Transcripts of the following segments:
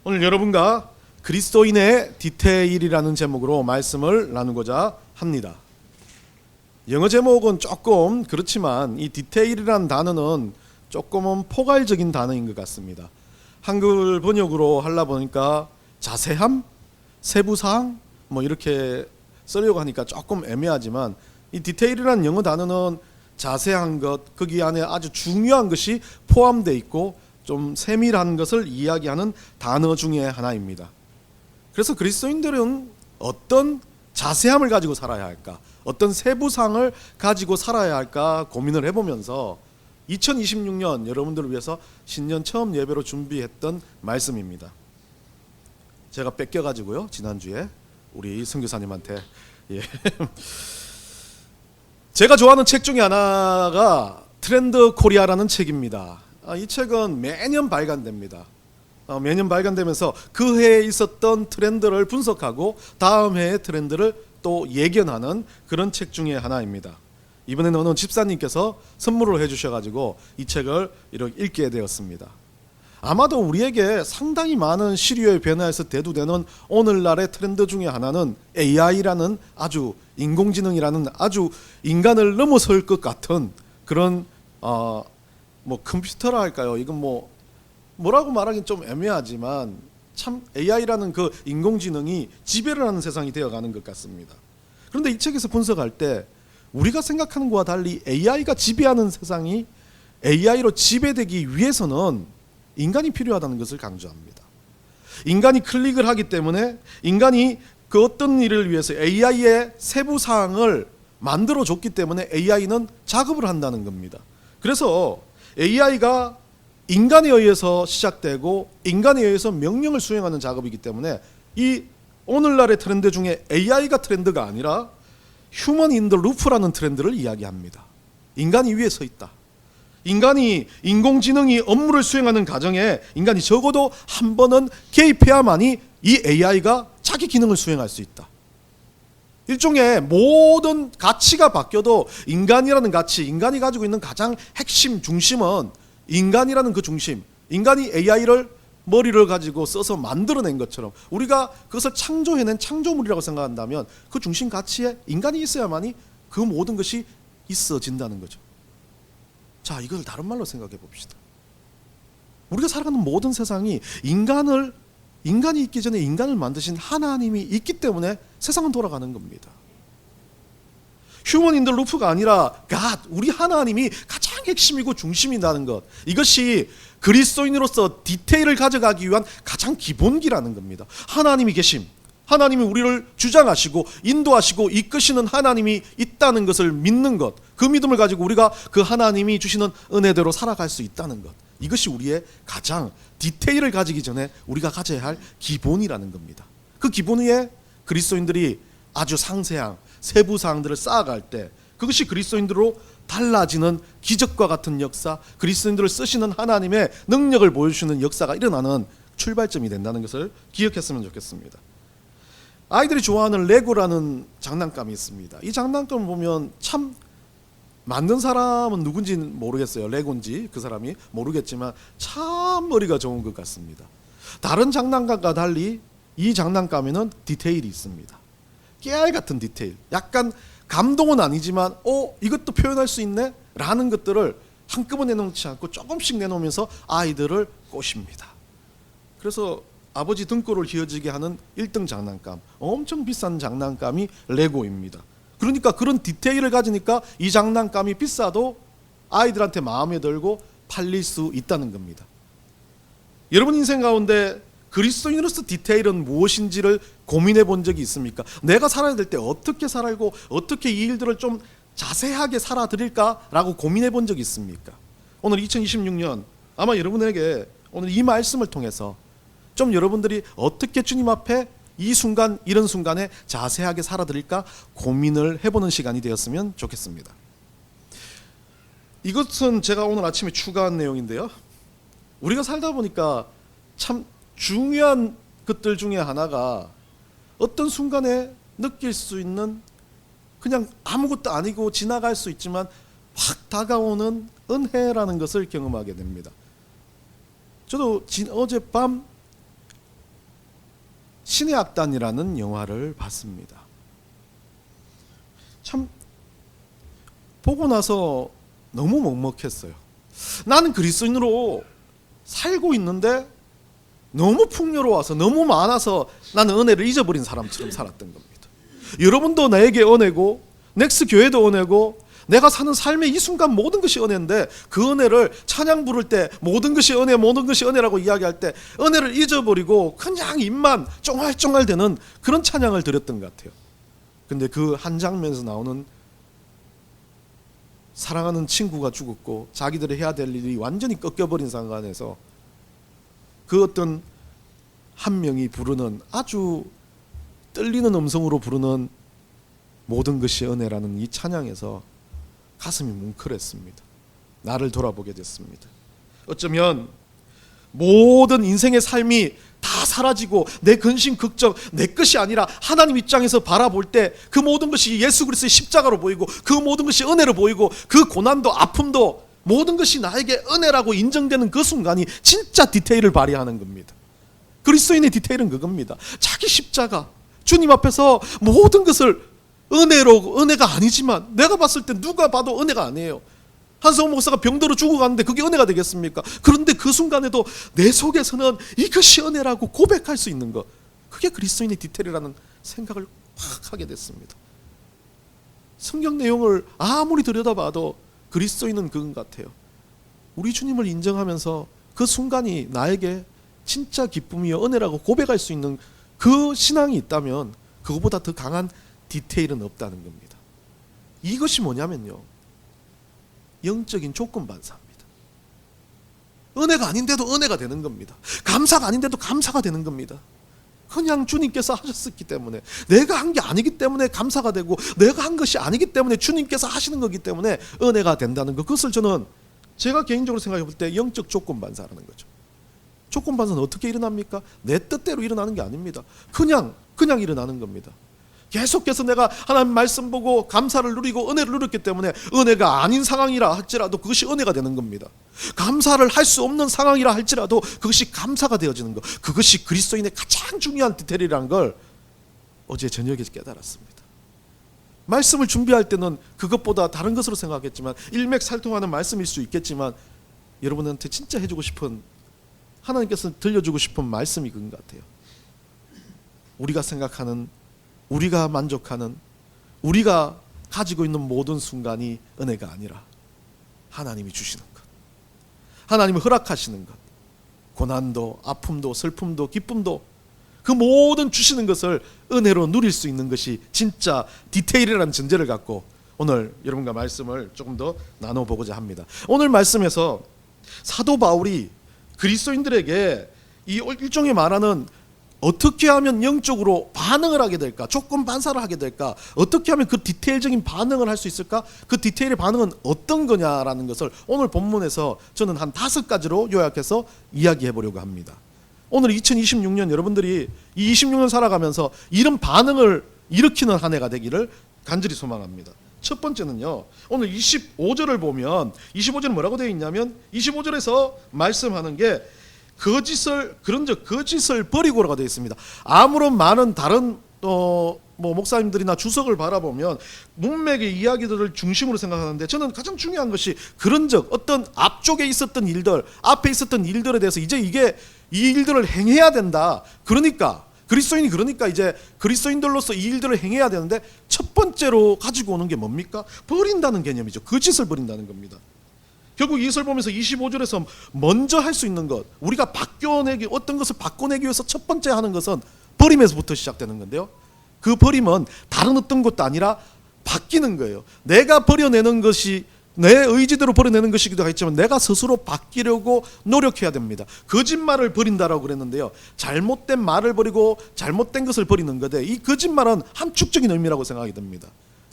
오늘 여러분과 그리스도인의 디테일이라는 제목으로 말씀을 나누고자 합니다. 영어 제목은 조금 그렇지만 이 디테일이라는 단어는 조금은 포괄적인 단어인 것 같습니다. 한글 번역으로 하려 보니까 자세함, 세부사항 뭐 이렇게 쓰려고 하니까 조금 애매하지만 이 디테일이라는 영어 단어는 자세한 것, 거기 안에 아주 중요한 것이 포함되어 있고 좀 세밀한 것을 이야기하는 단어 중에 하나입니다. 그래서 그리스도인들은 어떤 자세함을 가지고 살아야 할까, 어떤 세부상을 가지고 살아야 할까 고민을 해보면서 2026년 여러분들을 위해서 신년 처음 예배로 준비했던 말씀입니다. 제가 뺏겨가지고요, 지난주에 우리 선교사님한테 제가 좋아하는 책 중에 하나가 트렌드 코리아라는 책입니다. 이 책은 매년 발간됩니다. 매년 발간되면서 그 해에 있었던 트렌드를 분석하고 다음 해의 트렌드를 또 예견하는 그런 책 중에 하나입니다. 이번에는 어느 집사님께서 선물을 해주셔가지고 이 책을 이렇게 읽게 되었습니다. 아마도 우리에게 상당히 많은 시류의 변화에서 대두되는 오늘날의 트렌드 중에 하나는 AI라는 아주 인공지능이라는 아주 인간을 넘어설 것 같은 그런 뭐 컴퓨터라 할까요? 이건 뭐라고 말하긴 좀 애매하지만 참 AI라는 그 인공지능이 지배를 하는 세상이 되어가는 것 같습니다. 그런데 이 책에서 분석할 때 우리가 생각하는 것과 달리 AI가 지배하는 세상이 AI로 지배되기 위해서는 인간이 필요하다는 것을 강조합니다. 인간이 클릭을 하기 때문에 인간이 그 어떤 일을 위해서 AI의 세부 사항을 만들어 줬기 때문에 AI는 작업을 한다는 겁니다. 그래서 AI가 인간에 의해서 시작되고 인간에 의해서 명령을 수행하는 작업이기 때문에 이 오늘날의 트렌드 중에 AI가 트렌드가 아니라 휴먼 인 더 루프라는 트렌드를 이야기합니다. 인간이 위에 서 있다. 인공지능이 업무를 수행하는 과정에 인간이 적어도 한 번은 개입해야만이 이 AI가 자기 기능을 수행할 수 있다. 일종의 모든 가치가 바뀌어도 인간이라는 가치, 인간이 가지고 있는 가장 핵심 중심은 인간이라는 그 중심, 인간이 AI를 머리를 가지고 써서 만들어낸 것처럼 우리가 그것을 창조해낸 창조물이라고 생각한다면 그 중심 가치에 인간이 있어야만이 그 모든 것이 있어진다는 거죠. 자, 이걸 다른 말로 생각해 봅시다. 우리가 살아가는 모든 세상이 인간이 있기 전에 인간을 만드신 하나님이 있기 때문에 세상은 돌아가는 겁니다. 휴먼 인 더 루프가 아니라 God, 우리 하나님이 가장 핵심이고 중심이라는 것, 이것이 그리스도인으로서 디테일을 가져가기 위한 가장 기본기라는 겁니다. 하나님이 계심, 하나님이 우리를 주장하시고 인도하시고 이끄시는 하나님이 있다는 것을 믿는 것, 그 믿음을 가지고 우리가 그 하나님이 주시는 은혜대로 살아갈 수 있다는 것, 이것이 우리의 가장 디테일을 가지기 전에 우리가 가져야 할 기본이라는 겁니다. 그 기본 위에 그리스도인들이 아주 상세한 세부 사항들을 쌓아갈 때 그것이 그리스도인들로 달라지는 기적과 같은 역사, 그리스도인들을 쓰시는 하나님의 능력을 보여주시는 역사가 일어나는 출발점이 된다는 것을 기억했으면 좋겠습니다. 아이들이 좋아하는 레고라는 장난감이 있습니다. 이 장난감을 보면 참 만든 사람은 누군지는 모르겠어요. 레고인지 그 사람이 모르겠지만 참 머리가 좋은 것 같습니다. 다른 장난감과 달리 이 장난감에는 디테일이 있습니다. 깨알 같은 디테일, 약간 감동은 아니지만 이것도 표현할 수 있네? 라는 것들을 한꺼번에 내놓지 않고 조금씩 내놓으면서 아이들을 꼬십니다. 그래서 아버지 등골을 휘어지게 하는 1등 장난감, 엄청 비싼 장난감이 레고입니다. 그러니까 그런 디테일을 가지니까 이 장난감이 비싸도 아이들한테 마음에 들고 팔릴 수 있다는 겁니다. 여러분 인생 가운데 그리스도인으로서 디테일은 무엇인지를 고민해 본 적이 있습니까? 내가 살아야 될 때 어떻게 살고 어떻게 이 일들을 좀 자세하게 살아드릴까라고 고민해 본 적이 있습니까? 오늘 2026년 아마 여러분에게 오늘 이 말씀을 통해서 좀 여러분들이 어떻게 주님 앞에 이 순간 이런 순간에 자세하게 살아드릴까 고민을 해보는 시간이 되었으면 좋겠습니다. 이것은 제가 오늘 아침에 추가한 내용인데요. 우리가 살다 보니까 참 중요한 것들 중에 하나가 어떤 순간에 느낄 수 있는 그냥 아무것도 아니고 지나갈 수 있지만 확 다가오는 은혜라는 것을 경험하게 됩니다. 저도 어젯밤 신의 악단이라는 영화를 봤습니다. 참 보고 나서 너무 먹먹했어요. 나는 그리스도인으로 살고 있는데 너무 풍요로워서 너무 많아서 나는 은혜를 잊어버린 사람처럼 살았던 겁니다. 여러분도 나에게 은혜고 넥스 교회도 은혜고 내가 사는 삶의 이 순간 모든 것이 은혜인데 그 은혜를 찬양 부를 때 모든 것이 은혜 모든 것이 은혜라고 이야기할 때 은혜를 잊어버리고 그냥 입만 쫑알쫑알대는 그런 찬양을 드렸던 것 같아요. 근데 그 한 장면에서 나오는 사랑하는 친구가 죽었고 자기들이 해야 될 일이 완전히 꺾여버린 상황에서 그 어떤 한 명이 부르는 아주 떨리는 음성으로 부르는 모든 것이 은혜라는 이 찬양에서 가슴이 뭉클했습니다. 나를 돌아보게 됐습니다. 어쩌면 모든 인생의 삶이 다 사라지고 내 근심 걱정 내 것이 아니라 하나님 입장에서 바라볼 때 그 모든 것이 예수 그리스도의 십자가로 보이고 그 모든 것이 은혜로 보이고 그 고난도 아픔도 모든 것이 나에게 은혜라고 인정되는 그 순간이 진짜 디테일을 발휘하는 겁니다. 그리스도인의 디테일은 그겁니다. 자기 십자가 주님 앞에서 모든 것을 은혜로 은혜가 아니지만 내가 봤을 때 누가 봐도 은혜가 아니에요. 한성호 목사가 병들어 죽어가는데 그게 은혜가 되겠습니까? 그런데 그 순간에도 내 속에서는 이것이 은혜라고 고백할 수 있는 것, 그게 그리스도인의 디테일이라는 생각을 확 하게 됐습니다. 성경 내용을 아무리 들여다봐도 그리스도인은 그건 같아요. 우리 주님을 인정하면서 그 순간이 나에게 진짜 기쁨이요 은혜라고 고백할 수 있는 그 신앙이 있다면 그거보다 더 강한 디테일은 없다는 겁니다. 이것이 뭐냐면요, 영적인 조건 반사입니다. 은혜가 아닌데도 은혜가 되는 겁니다. 감사가 아닌데도 감사가 되는 겁니다. 그냥 주님께서 하셨기 때문에, 내가 한 게 아니기 때문에 감사가 되고, 내가 한 것이 아니기 때문에 주님께서 하시는 거기 때문에 은혜가 된다는 것, 그것을 저는 제가 개인적으로 생각해 볼 때 영적 조건 반사라는 거죠. 조건 반사는 어떻게 일어납니까? 내 뜻대로 일어나는 게 아닙니다. 그냥 일어나는 겁니다. 계속해서 내가 하나님 말씀 보고 감사를 누리고 은혜를 누렸기 때문에 은혜가 아닌 상황이라 할지라도 그것이 은혜가 되는 겁니다. 감사를 할 수 없는 상황이라 할지라도 그것이 감사가 되어지는 것, 그것이 그리스도인의 가장 중요한 디테일이라는 걸 어제 저녁에 깨달았습니다. 말씀을 준비할 때는 그것보다 다른 것으로 생각했지만, 일맥살통하는 말씀일 수 있겠지만, 여러분한테 진짜 해주고 싶은, 하나님께서 들려주고 싶은 말씀이 그건 것 같아요. 우리가 생각하는, 우리가 만족하는, 우리가 가지고 있는 모든 순간이 은혜가 아니라 하나님이 주시는 것, 하나님이 허락하시는 것, 고난도 아픔도 슬픔도 기쁨도 그 모든 주시는 것을 은혜로 누릴 수 있는 것이 진짜 디테일이라는 전제를 갖고 오늘 여러분과 말씀을 조금 더 나눠보고자 합니다. 오늘 말씀에서 사도 바울이 그리스도인들에게 이 일종의 말하는 어떻게 하면 영적으로 반응을 하게 될까? 조건 반사를 하게 될까? 어떻게 하면 그 디테일적인 반응을 할 수 있을까? 그 디테일의 반응은 어떤 거냐라는 것을 오늘 본문에서 저는 한 5가지로 요약해서 이야기해 보려고 합니다. 오늘 2026년 여러분들이 이 26년 살아가면서 이런 반응을 일으키는 한 해가 되기를 간절히 소망합니다. 첫 번째는요, 오늘 25절을 보면 25절은 뭐라고 되어 있냐면 25절에서 말씀하는 게 그런즉 거짓을 버리고라고 되어 있습니다. 아무런 많은 다른 목사님들이나 주석을 바라보면 문맥의 이야기들을 중심으로 생각하는데, 저는 가장 중요한 것이 그런즉 어떤 앞쪽에 있었던 일들, 앞에 있었던 일들에 대해서 이제 이 일들을 행해야 된다. 그러니까 그리스도인이 이제 그리스도인들로서 이 일들을 행해야 되는데 첫 번째로 가지고 오는 게 뭡니까? 버린다는 개념이죠. 거짓을 버린다는 겁니다. 결국 이것을 보면서 25절에서 먼저 할 수 있는 것, 우리가 어떤 것을 바꿔내기 위해서 첫 번째 하는 것은 버림에서부터 시작되는 건데요, 그 버림은 다른 어떤 것도 아니라 바뀌는 거예요. 내가 버려내는 것이 내 의지대로 버려내는 것이기도 하겠지만 내가 스스로 바뀌려고 노력해야 됩니다. 거짓말을 버린다라고 그랬는데요, 잘못된 말을 버리고 잘못된 것을 버리는 건데, 이 거짓말은 함축적인 의미라고 생각이 듭니다.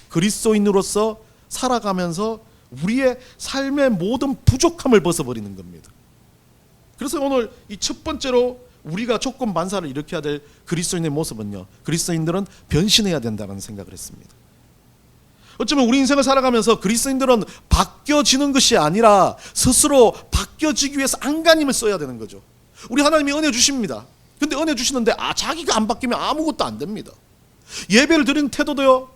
그리스도인으로서 살아가면서 우리의 삶의 모든 부족함을 벗어버리는 겁니다. 그래서 오늘 이 첫 번째로 우리가 조건 반사를 일으켜야 될 그리스도인의 모습은요, 그리스도인들은 변신해야 된다는 생각을 했습니다. 어쩌면 우리 인생을 살아가면서 그리스도인들은 바뀌어지는 것이 아니라 스스로 바뀌어지기 위해서 안간힘을 써야 되는 거죠. 우리 하나님이 은혜 주십니다. 근데 은혜 주시는데 자기가 안 바뀌면 아무것도 안 됩니다. 예배를 드리는 태도도요.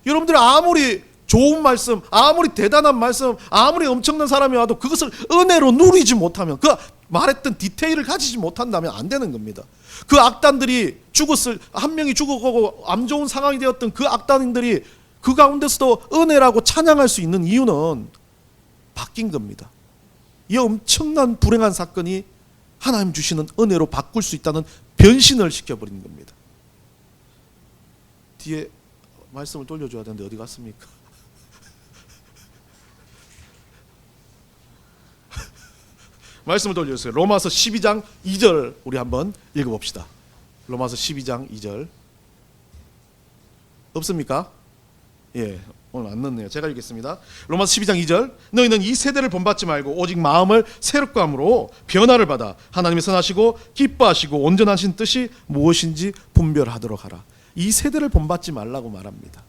여러분들이 아무리 좋은 말씀, 아무리 대단한 말씀, 아무리 엄청난 사람이 와도 그것을 은혜로 누리지 못하면, 그 말했던 디테일을 가지지 못한다면 안 되는 겁니다. 그 악단들이 한 명이 죽어가고 암 좋은 상황이 되었던 그 악단들이 그 가운데서도 은혜라고 찬양할 수 있는 이유는 바뀐 겁니다. 이 엄청난 불행한 사건이 하나님 주시는 은혜로 바꿀 수 있다는 변신을 시켜버린 겁니다. 뒤에 말씀을 돌려줘야 되는데 어디 갔습니까? 말씀을 돌려주세요. 로마서 12장 2절 우리 한번 읽어봅시다. 로마서 12장 2절 없습니까? 예, 오늘 안 넣네요. 제가 읽겠습니다. 로마서 12장 2절 너희는 이 세대를 본받지 말고 오직 마음을 새롭게 함으로 변화를 받아 하나님의 선하시고 기뻐하시고 온전하신 뜻이 무엇인지 분별하도록 하라. 이 세대를 본받지 말라고 말합니다.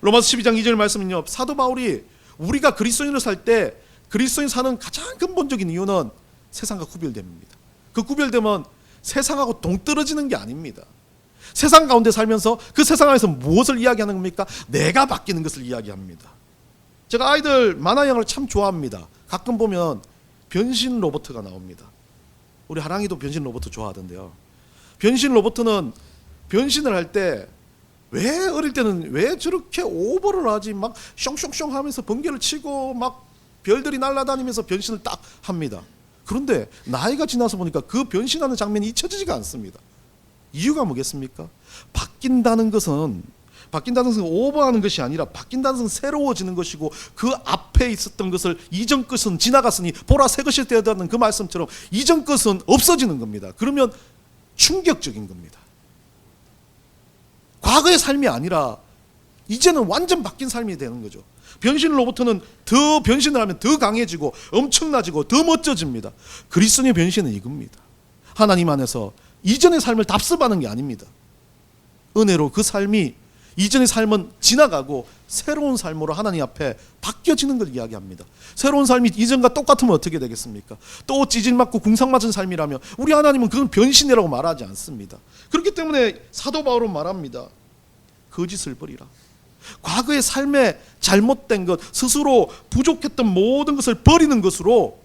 로마서 12장 2절 말씀은요, 사도 바울이 우리가 그리스도인으로 살 때 그리스도인 사는 가장 근본적인 이유는 세상과 구별됩니다. 그 구별됨은 세상하고 동떨어지는 게 아닙니다. 세상 가운데 살면서 그 세상 안에서 무엇을 이야기하는 겁니까? 내가 바뀌는 것을 이야기합니다. 제가 아이들 만화 영화를 참 좋아합니다. 가끔 보면 변신 로봇가 나옵니다. 우리 하랑이도 변신 로봇 좋아하던데요. 변신 로봇은 변신을 할 때 왜 어릴 때는 왜 저렇게 오버를 하지? 막 숑숑숑 하면서 번개를 치고 막 별들이 날아다니면서 변신을 딱 합니다. 그런데 나이가 지나서 보니까 그 변신하는 장면이 잊혀지지가 않습니다. 이유가 뭐겠습니까? 바뀐다는 것은 오버하는 것이 아니라 바뀐다는 것은 새로워지는 것이고, 그 앞에 있었던 것을 이전 것은 지나갔으니 보라 새 것이 되었다는 그 말씀처럼 이전 것은 없어지는 겁니다. 그러면 충격적인 겁니다. 과거의 삶이 아니라 이제는 완전 바뀐 삶이 되는 거죠. 변신 로봇은 더 변신을 하면 더 강해지고 엄청나지고 더 멋져집니다. 그리스도의 변신은 이겁니다. 하나님 안에서 이전의 삶을 답습하는 게 아닙니다. 은혜로 그 삶이, 이전의 삶은 지나가고 새로운 삶으로 하나님 앞에 바뀌어지는 걸 이야기합니다. 새로운 삶이 이전과 똑같으면 어떻게 되겠습니까? 또 찌질 맞고 궁상 맞은 삶이라면 우리 하나님은 그건 변신이라고 말하지 않습니다. 그렇기 때문에 사도 바울은 말합니다. 거짓을 버리라. 과거의 삶에 잘못된 것, 스스로 부족했던 모든 것을 버리는 것으로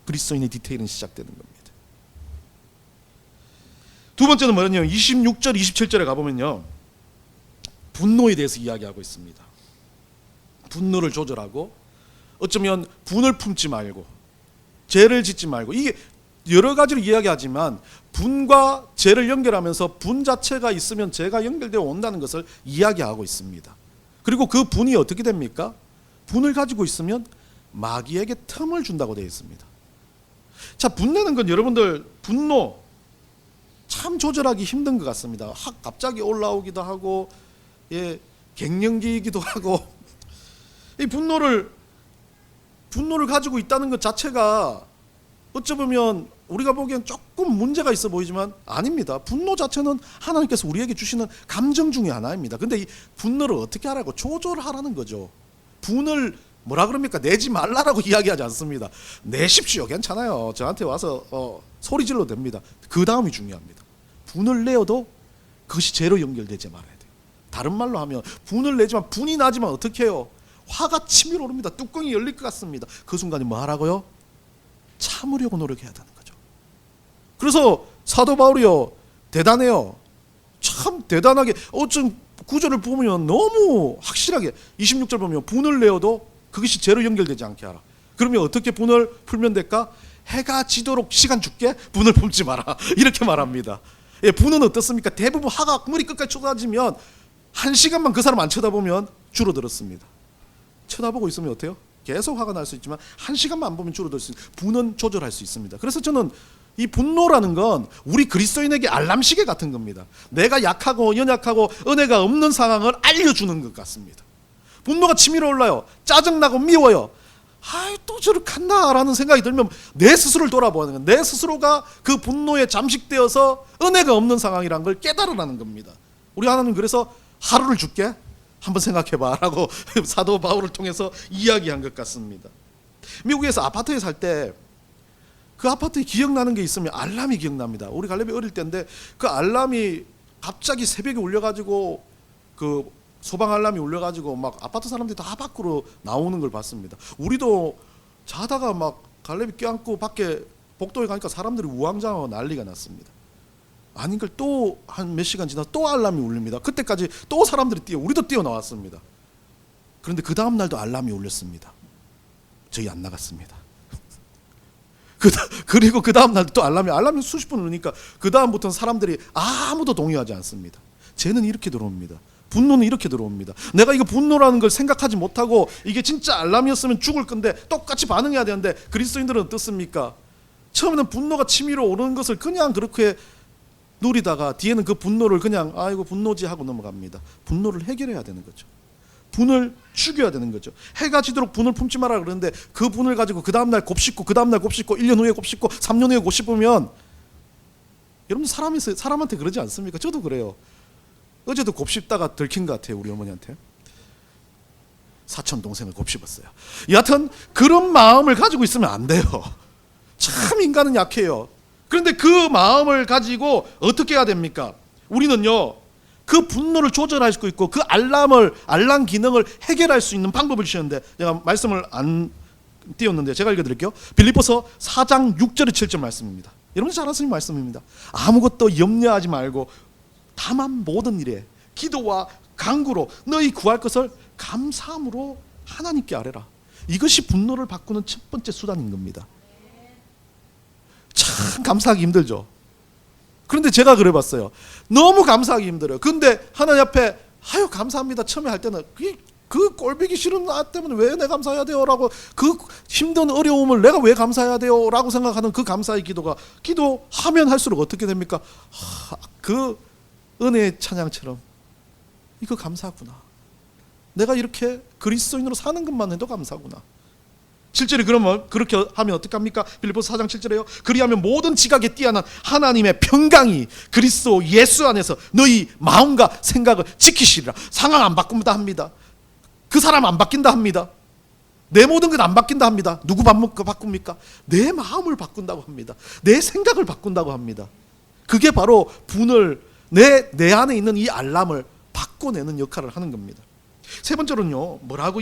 그리스도인의 디테일은 시작되는 겁니다. 두 번째는 뭐냐면 26절, 27절에 가보면요, 분노에 대해서 이야기하고 있습니다. 분노를 조절하고, 어쩌면 분을 품지 말고 죄를 짓지 말고, 이게 여러 가지로 이야기하지만 분과 죄를 연결하면서 분 자체가 있으면 죄가 연결되어 온다는 것을 이야기하고 있습니다. 그리고 그 분이 어떻게 됩니까? 분을 가지고 있으면 마귀에게 틈을 준다고 되어 있습니다. 자, 분내는 건 여러분들 분노 참 조절하기 힘든 것 같습니다. 갑자기 올라오기도 하고, 갱년기이기도 하고, 이 분노를 가지고 있다는 것 자체가 어쩌면 우리가 보기엔 조금 문제가 있어 보이지만 아닙니다. 분노 자체는 하나님께서 우리에게 주시는 감정 중에 하나입니다. 근데 이 분노를 어떻게 하라고? 조절하라는 거죠. 분을 뭐라 그럽니까? 내지 말라라고 이야기하지 않습니다. 내십시오. 괜찮아요. 저한테 와서 소리 질러도 됩니다. 그 다음이 중요합니다. 분을 내어도 그것이 죄로 연결되지 말아야 돼요. 다른 말로 하면 분을 내지만, 분이 나지만 어떻게 해요? 화가 치밀어 오릅니다. 뚜껑이 열릴 것 같습니다. 그 순간에 뭐 하라고요? 참으려고 노력해야 되는 거죠. 그래서 사도 바울이요, 대단해요. 참 대단하게, 어쩜 구절을 보면 너무 확실하게 26절 보면 분을 내어도 그것이 죄로 연결되지 않게 하라. 그러면 어떻게 분을 풀면 될까? 해가 지도록 시간 줄게, 분을 품지 마라. 이렇게 말합니다. 분은 어떻습니까? 대부분 화가 머리 끝까지 쏟아지면 1시간만 그 사람 안 쳐다보면 줄어들었습니다. 쳐다보고 있으면 어때요? 계속 화가 날 수 있지만 1시간만 안 보면 줄어들 수 있습니다. 분은 조절할 수 있습니다. 그래서 저는 이 분노라는 건 우리 그리스도인에게 알람시계 같은 겁니다. 내가 약하고 연약하고 은혜가 없는 상황을 알려주는 것 같습니다. 분노가 치밀어 올라요. 짜증나고 미워요. 또 저렇게 한다라는 생각이 들면 내 스스로를 돌아보는 거예요. 내 스스로가 그 분노에 잠식되어서 은혜가 없는 상황이라는 걸 깨달으라는 겁니다. 우리 하나님 그래서 하루를 줄게, 한번 생각해봐 라고 사도 바울을 통해서 이야기한 것 같습니다. 미국에서 아파트에 살 때 그 아파트에 기억나는 게 있으면 알람이 기억납니다. 우리 갈렙이 어릴 때인데 그 알람이 갑자기 새벽에 울려가지고 그 소방 알람이 울려가지고 막 아파트 사람들이 다 밖으로 나오는 걸 봤습니다. 우리도 자다가 막 갈렙이 껴안고 밖에 복도에 가니까 사람들이 우왕좌왕하고 난리가 났습니다. 아닌 걸 또 한 몇 시간 지나 또 알람이 울립니다. 그때까지 또 사람들이 우리도 뛰어나왔습니다. 그런데 그 다음 날도 알람이 울렸습니다. 저희 안 나갔습니다. 그리고 그 다음 날도 또 알람이 수십 분 울리니까 그 다음부터는 사람들이 아무도 동요하지 않습니다. 쟤는 이렇게 들어옵니다. 분노는 이렇게 들어옵니다. 내가 이거 분노라는 걸 생각하지 못하고 이게 진짜 알람이었으면 죽을 건데 똑같이 반응해야 되는데 그리스도인들은 어떻습니까? 처음에는 분노가 치밀어 오르는 것을 그냥 그렇게 누리다가 뒤에는 그 분노를 그냥 아이고 분노지 하고 넘어갑니다. 분노를 해결해야 되는 거죠. 분을 죽여야 되는 거죠. 해가 지도록 분을 품지 마라 그러는데 그 분을 가지고 그 다음날 곱씹고 그 다음날 곱씹고 1년 후에 곱씹고 3년 후에 곱씹으면 여러분 사람한테 그러지 않습니까? 저도 그래요. 어제도 곱씹다가 들킨 것 같아요. 우리 어머니한테 사촌 동생을 곱씹었어요. 여하튼 그런 마음을 가지고 있으면 안 돼요. 참 인간은 약해요. 그런데 그 마음을 가지고 어떻게 해야 됩니까? 우리는요 그 분노를 조절할 수 있고 그 알람 기능을 해결할 수 있는 방법을 주셨는데 제가 말씀을 안 띄웠는데 제가 읽어드릴게요. 빌립보서 4장 6절에 7절 말씀입니다. 여러분 잘 아시는 말씀입니다. 아무것도 염려하지 말고 다만 모든 일에 기도와 간구로 너희 구할 것을 감사함으로 하나님께 아뢰라. 이것이 분노를 바꾸는 첫 번째 수단인 겁니다. 참 감사하기 힘들죠. 그런데 제가 그래봤어요. 너무 감사하기 힘들어요. 근데 하나님 앞에 아유 감사합니다 처음에 할 때는 그 꼴보기 싫은 나 때문에 왜 내가 감사해야 돼요 라고 그 힘든 어려움을 내가 왜 감사해야 돼요 라고 생각하는 그 감사의 기도가 기도하면 할수록 어떻게 됩니까? 그 은혜의 찬양처럼 이거 감사구나. 내가 이렇게 그리스도인으로 사는 것만 해도 감사구나. 7절에 그러면 그렇게 하면 어떡합니까? 빌립보서 4장 7절에요. 그리하면 모든 지각에 뛰어난 하나님의 평강이 그리스도 예수 안에서 너희 마음과 생각을 지키시리라. 상황 안 바꾼다 합니다. 그 사람 안 바뀐다 합니다. 내 모든 것 안 바뀐다 합니다. 누구 바꿉니까? 내 마음을 바꾼다고 합니다. 내 생각을 바꾼다고 합니다. 그게 바로 분을 내 안에 있는 이 알람을 바꿔내는 역할을 하는 겁니다. 세 번째로는요, 뭐라고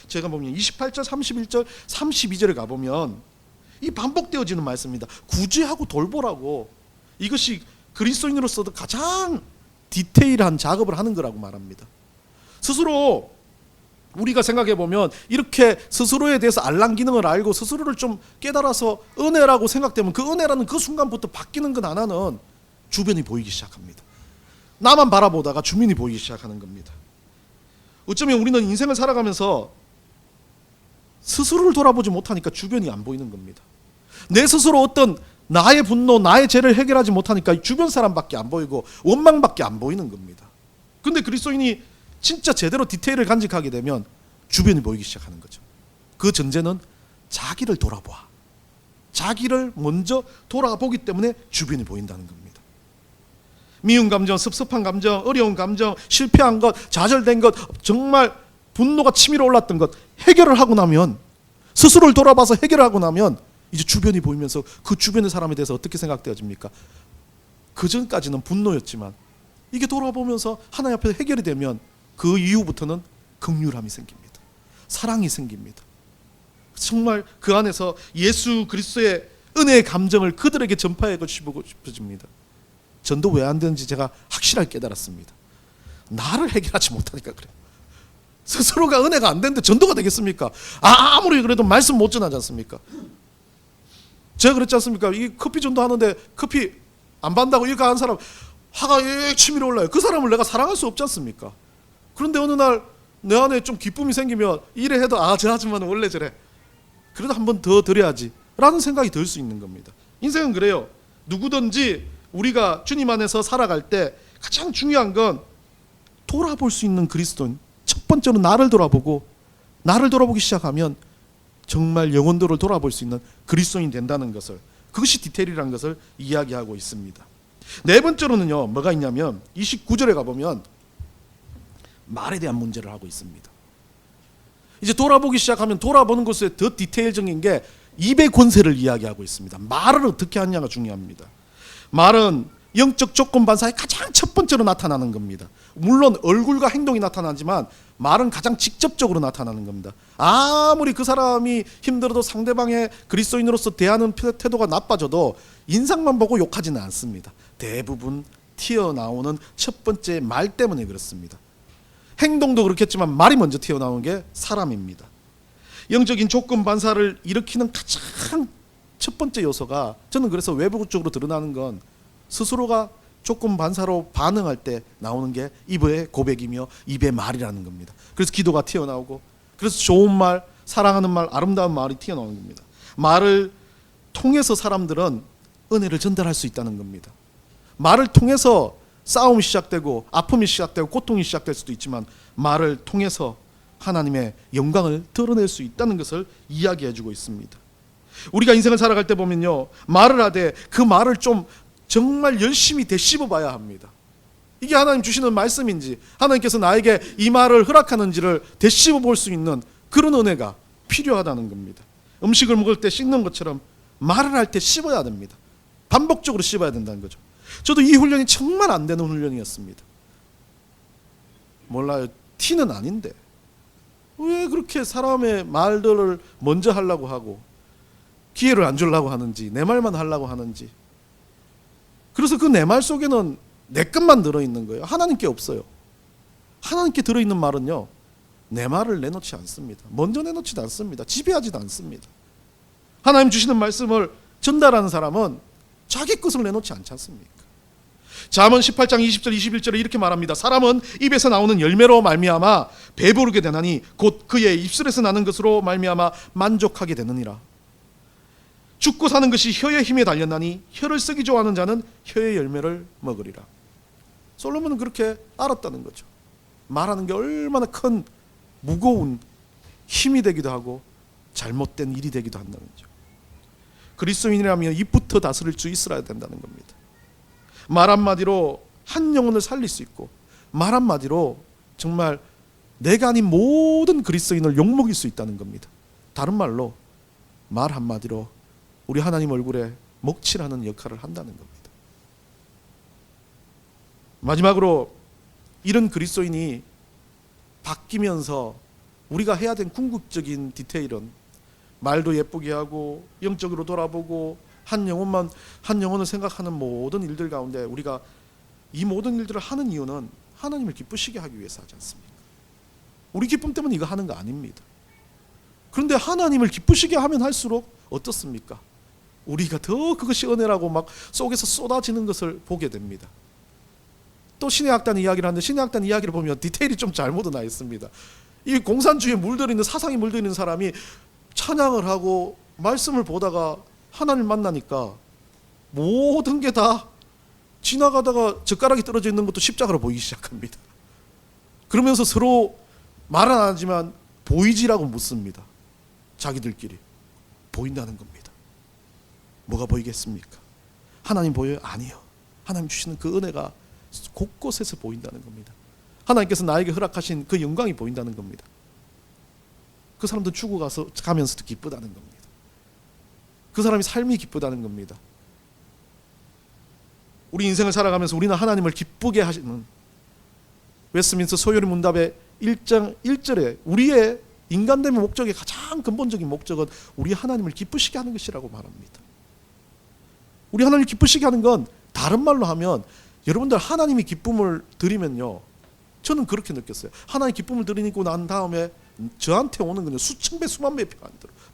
제가 보면 28절, 31절, 32절에 가보면 이 반복되어지는 말씀입니다. 구제하고 돌보라고. 이것이 그리스도인으로서도 가장 디테일한 작업을 하는 거라고 말합니다. 스스로 우리가 생각해 보면 이렇게 스스로에 대해서 알람 기능을 알고 스스로를 좀 깨달아서 은혜라고 생각되면 그 은혜라는 그 순간부터 바뀌는 것 하나는 주변이 보이기 시작합니다. 나만 바라보다가 주변이 보이기 시작하는 겁니다. 어쩌면 우리는 인생을 살아가면서 스스로를 돌아보지 못하니까 주변이 안 보이는 겁니다. 내 스스로 어떤 나의 분노, 나의 죄를 해결하지 못하니까 주변 사람밖에 안 보이고 원망밖에 안 보이는 겁니다. 그런데 그리스도인이 진짜 제대로 디테일을 간직하게 되면 주변이 보이기 시작하는 거죠. 그 전제는 자기를 돌아봐. 자기를 먼저 돌아보기 때문에 주변이 보인다는 겁니다. 미운 감정, 섭섭한 감정, 어려운 감정, 실패한 것, 좌절된 것, 정말 분노가 치밀어 올랐던 것 해결을 하고 나면, 스스로를 돌아봐서 해결을 하고 나면 이제 주변이 보이면서 그 주변의 사람에 대해서 어떻게 생각되어집니까? 그 전까지는 분노였지만 이게 돌아보면서 하나님 앞에 해결이 되면 그 이후부터는 긍휼함이 생깁니다. 사랑이 생깁니다. 정말 그 안에서 예수 그리스도의 은혜의 감정을 그들에게 전파하고 싶어집니다. 전도 왜 안 되는지 제가 확실하게 깨달았습니다. 나를 해결하지 못하니까 그래요. 스스로가 은혜가 안 되는데 전도가 되겠습니까? 아무리 그래도 말씀 못 전하지 않습니까? 제가 그랬지 않습니까? 이 커피 전도하는데 커피 안 받는다고 이거 한 사람 화가 치밀어 올라요. 그 사람을 내가 사랑할 수 없지 않습니까? 그런데 어느 날 내 안에 좀 기쁨이 생기면 이래 해도 저 아줌마는 원래 저래. 그래도 한 번 더 드려야지 라는 생각이 들 수 있는 겁니다. 인생은 그래요. 누구든지 우리가 주님 안에서 살아갈 때 가장 중요한 건 돌아볼 수 있는 그리스도인. 첫 번째로 나를 돌아보기 시작하면 정말 영혼들을 돌아볼 수 있는 그리스도인이 된다는 것을, 그것이 디테일이라는 것을 이야기하고 있습니다. 네 번째로는요, 뭐가 있냐면 29절에 가보면 말에 대한 문제를 하고 있습니다. 이제 돌아보기 시작하면 돌아보는 것에 더 디테일적인 게 입의 권세를 이야기하고 있습니다. 말을 어떻게 하느냐가 중요합니다. 말은 영적 조건 반사의 가장 첫 번째로 나타나는 겁니다. 물론 얼굴과 행동이 나타나지만 말은 가장 직접적으로 나타나는 겁니다. 아무리 그 사람이 힘들어도 상대방의 그리스도인으로서 대하는 태도가 나빠져도 인상만 보고 욕하지는 않습니다. 대부분 튀어나오는 첫 번째 말 때문에 그렇습니다. 행동도 그렇겠지만 말이 먼저 튀어나오는 게 사람입니다. 영적인 조건 반사를 일으키는 가장 첫 번째 요소가, 저는 그래서 외부적으로 드러나는 건 스스로가 조건 반사로 반응할 때 나오는 게 입의 고백이며 입의 말이라는 겁니다. 그래서 기도가 튀어나오고, 그래서 좋은 말, 사랑하는 말, 아름다운 말이 튀어나오는 겁니다. 말을 통해서 사람들은 은혜를 전달할 수 있다는 겁니다. 말을 통해서 싸움이 시작되고 아픔이 시작되고 고통이 시작될 수도 있지만 말을 통해서 하나님의 영광을 드러낼 수 있다는 것을 이야기해주고 있습니다. 우리가 인생을 살아갈 때 보면요, 말을 하되 그 말을 좀 정말 열심히 되씹어 봐야 합니다. 이게 하나님 주시는 말씀인지, 하나님께서 나에게 이 말을 허락하는지를 되씹어 볼 수 있는 그런 은혜가 필요하다는 겁니다. 음식을 먹을 때 씹는 것처럼 말을 할 때 씹어야 됩니다. 반복적으로 씹어야 된다는 거죠. 저도 이 훈련이 정말 안 되는 훈련이었습니다. 몰라요, 티는 아닌데 왜 그렇게 사람의 말들을 먼저 하려고 하고 기회를 안 주려고 하는지, 내 말만 하려고 하는지. 그래서 그 내 말 속에는 내 것만 들어있는 거예요. 하나님께 없어요. 하나님께 들어있는 말은요, 내 말을 내놓지 않습니다. 먼저 내놓지도 않습니다. 지배하지도 않습니다. 하나님 주시는 말씀을 전달하는 사람은 자기 것을 내놓지 않지 않습니까? 잠언 18장 20절 21절에 이렇게 말합니다. 사람은 입에서 나오는 열매로 말미암아 배부르게 되나니 곧 그의 입술에서 나는 것으로 말미암아 만족하게 되느니라. 죽고 사는 것이 혀의 힘에 달렸나니 혀를 쓰기 좋아하는 자는 혀의 열매를 먹으리라. 솔로몬은 그렇게 알았다는 거죠. 말하는 게 얼마나 큰 무거운 힘이 되기도 하고 잘못된 일이 되기도 한다는 거죠. 그리스도인이라면 입부터 다스릴 수 있어야 된다는 겁니다. 말 한마디로 한 영혼을 살릴 수 있고, 말 한마디로 정말 내가 아닌 모든 그리스도인을 욕먹일 수 있다는 겁니다. 다른 말로 말 한마디로 우리 하나님 얼굴에 먹칠하는 역할을 한다는 겁니다. 마지막으로 이런 그리스도인이 바뀌면서 우리가 해야 된 궁극적인 디테일은 말도 예쁘게 하고 영적으로 돌아보고 한 영혼을 생각하는 모든 일들 가운데 우리가 이 모든 일들을 하는 이유는 하나님을 기쁘시게 하기 위해서 하지 않습니까? 우리 기쁨 때문에 이거 하는 거 아닙니다. 그런데 하나님을 기쁘시게 하면 할수록 어떻습니까? 우리가 더 그것이 은혜라고 막 속에서 쏟아지는 것을 보게 됩니다. 또 신의 학단 이야기를 하는데, 신의 학단 이야기를 보면 디테일이 좀 잘못 나 있습니다. 이 공산주의에 물들어있는, 사상이 물들어있는 사람이 찬양을 하고 말씀을 보다가 하나님을 만나니까 모든 게 다 지나가다가 젓가락이 떨어져 있는 것도 십자가로 보이기 시작합니다. 그러면서 서로 말은 안 하지만 보이지라고 묻습니다. 자기들끼리. 보인다는 겁니다. 뭐가 보이겠습니까? 하나님 보여요? 아니요. 하나님 주시는 그 은혜가 곳곳에서 보인다는 겁니다. 하나님께서 나에게 허락하신 그 영광이 보인다는 겁니다. 그 사람도 가면서도 기쁘다는 겁니다. 그 사람이 삶이 기쁘다는 겁니다. 우리 인생을 살아가면서 우리는 하나님을 기쁘게 하시는, 웨스트민스터 소요리 문답의 1장 1절에 우리의 인간됨의 목적의 가장 근본적인 목적은 우리 하나님을 기쁘시게 하는 것이라고 말합니다. 우리 하나님을 기쁘시게 하는 건 다른 말로 하면, 여러분들 하나님이 기쁨을 드리면요, 저는 그렇게 느꼈어요. 하나님 기쁨을 드리고 난 다음에 저한테 오는 건 수천 배 수만 배의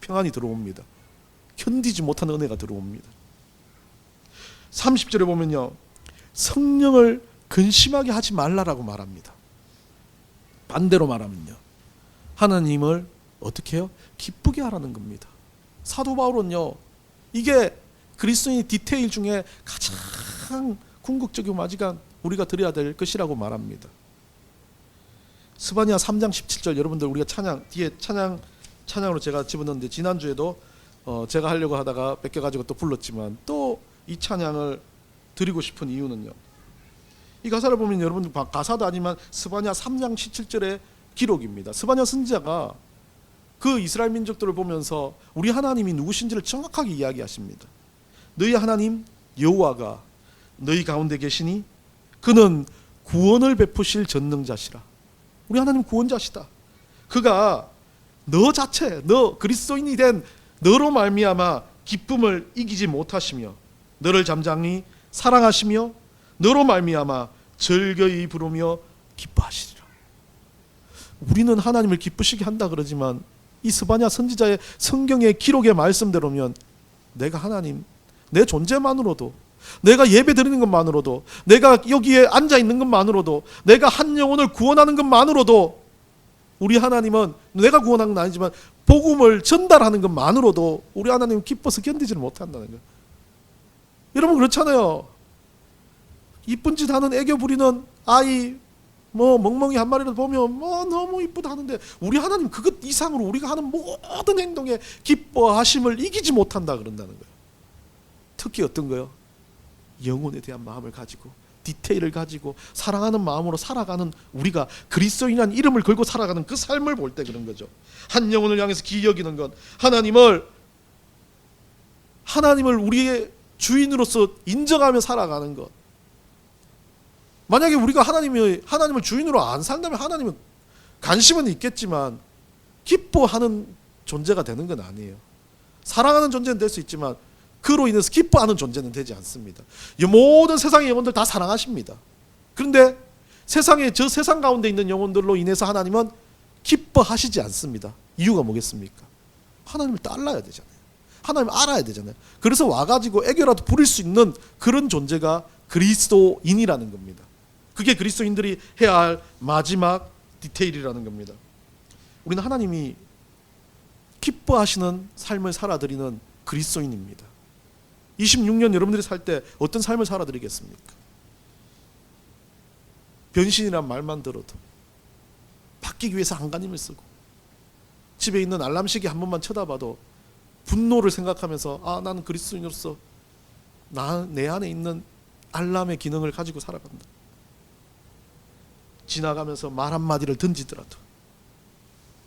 평안이 들어옵니다. 견디지 못하는 은혜가 들어옵니다. 30절에 보면요, 성령을 근심하게 하지 말라라고 말합니다. 반대로 말하면요, 하나님을 어떻게 해요? 기쁘게 하라는 겁니다. 사도 바울은요, 이게 그리스도인의 디테일 중에 가장 궁극적이고 마지막 우리가 드려야 될 것이라고 말합니다. 스바냐 3장 17절, 여러분들 우리가 뒤에 찬양으로 제가 집어넣었는데, 지난주에도 제가 하려고 하다가 뺏겨가지고 또 불렀지만 또 이 찬양을 드리고 싶은 이유는요, 이 가사를 보면 여러분들 가사도 아니지만 스바냐 3장 17절의 기록입니다. 스바냐 선지자가 그 이스라엘 민족들을 보면서 우리 하나님이 누구신지를 정확하게 이야기하십니다. 너희 하나님 여호와가 너희 가운데 계시니 그는 구원을 베푸실 전능자시라. 우리 하나님 구원자시다. 그가 너 자체, 너 그리스도인이 된 너로 말미암아 기쁨을 이기지 못하시며 너를 잠잠히 사랑하시며 너로 말미암아 즐거이 부르며 기뻐하시리라. 우리는 하나님을 기쁘시게 한다 그러지만 이 스바냐 선지자의 성경의 기록의 말씀대로면 내가 하나님, 내 존재만으로도, 내가 예배 드리는 것만으로도, 내가 여기에 앉아 있는 것만으로도, 내가 한 영혼을 구원하는 것만으로도, 우리 하나님은 내가 구원한 건 아니지만 복음을 전달하는 것만으로도 우리 하나님은 기뻐서 견디지를 못한다는 거예요. 여러분 그렇잖아요. 이쁜 짓 하는 애교 부리는 아이, 멍멍이 한 마리를 보면 너무 이쁘다 하는데 우리 하나님 그것 이상으로 우리가 하는 모든 행동에 기뻐하심을 이기지 못한다 그런다는 거예요. 특히 어떤 거요? 영혼에 대한 마음을 가지고 디테일을 가지고 사랑하는 마음으로 살아가는, 우리가 그리스도인이라는 이름을 걸고 살아가는 그 삶을 볼 때 그런 거죠. 한 영혼을 향해서 기이 여기는 것, 하나님을 우리의 주인으로서 인정하며 살아가는 것. 만약에 우리가 하나님을 주인으로 안 산다면 하나님은 관심은 있겠지만 기뻐하는 존재가 되는 건 아니에요. 사랑하는 존재는 될 수 있지만 그로 인해서 기뻐하는 존재는 되지 않습니다. 이 모든 세상의 영혼들 다 사랑하십니다. 그런데 저 세상 가운데 있는 영혼들로 인해서 하나님은 기뻐하시지 않습니다. 이유가 뭐겠습니까? 하나님을 따라야 되잖아요. 하나님을 알아야 되잖아요. 그래서 와가지고 애교라도 부릴 수 있는 그런 존재가 그리스도인이라는 겁니다. 그게 그리스도인들이 해야 할 마지막 디테일이라는 겁니다. 우리는 하나님이 기뻐하시는 삶을 살아드리는 그리스도인입니다. 26년 여러분들이 살 때 어떤 삶을 살아드리겠습니까? 변신이란 말만 들어도 바뀌기 위해서 안간힘을 쓰고, 집에 있는 알람시계 한 번만 쳐다봐도 분노를 생각하면서 나는 그리스도인으로서 내 안에 있는 알람의 기능을 가지고 살아간다. 지나가면서 말 한마디를 던지더라도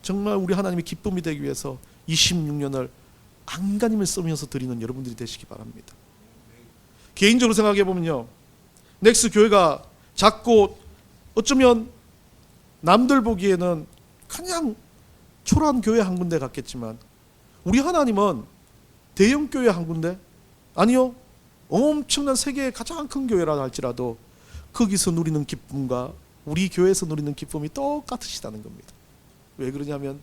정말 우리 하나님이 기쁨이 되기 위해서 26년을 안간힘을 쓰면서 드리는 여러분들이 되시기 바랍니다. 개인적으로 생각해 보면요, 넥스 교회가 작고 어쩌면 남들 보기에는 그냥 초라한 교회 한 군데 같겠지만 우리 하나님은 대형 교회 한 군데, 아니요, 엄청난 세계의 가장 큰 교회라 할지라도 거기서 누리는 기쁨과 우리 교회에서 누리는 기쁨이 똑같으시다는 겁니다. 왜 그러냐면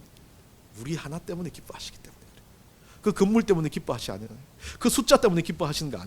우리 하나 때문에 기뻐하시기 때문에 그래요. 그 건물 때문에 기뻐하시지 않아요. 그 숫자 때문에 기뻐하시는 거 아니에요.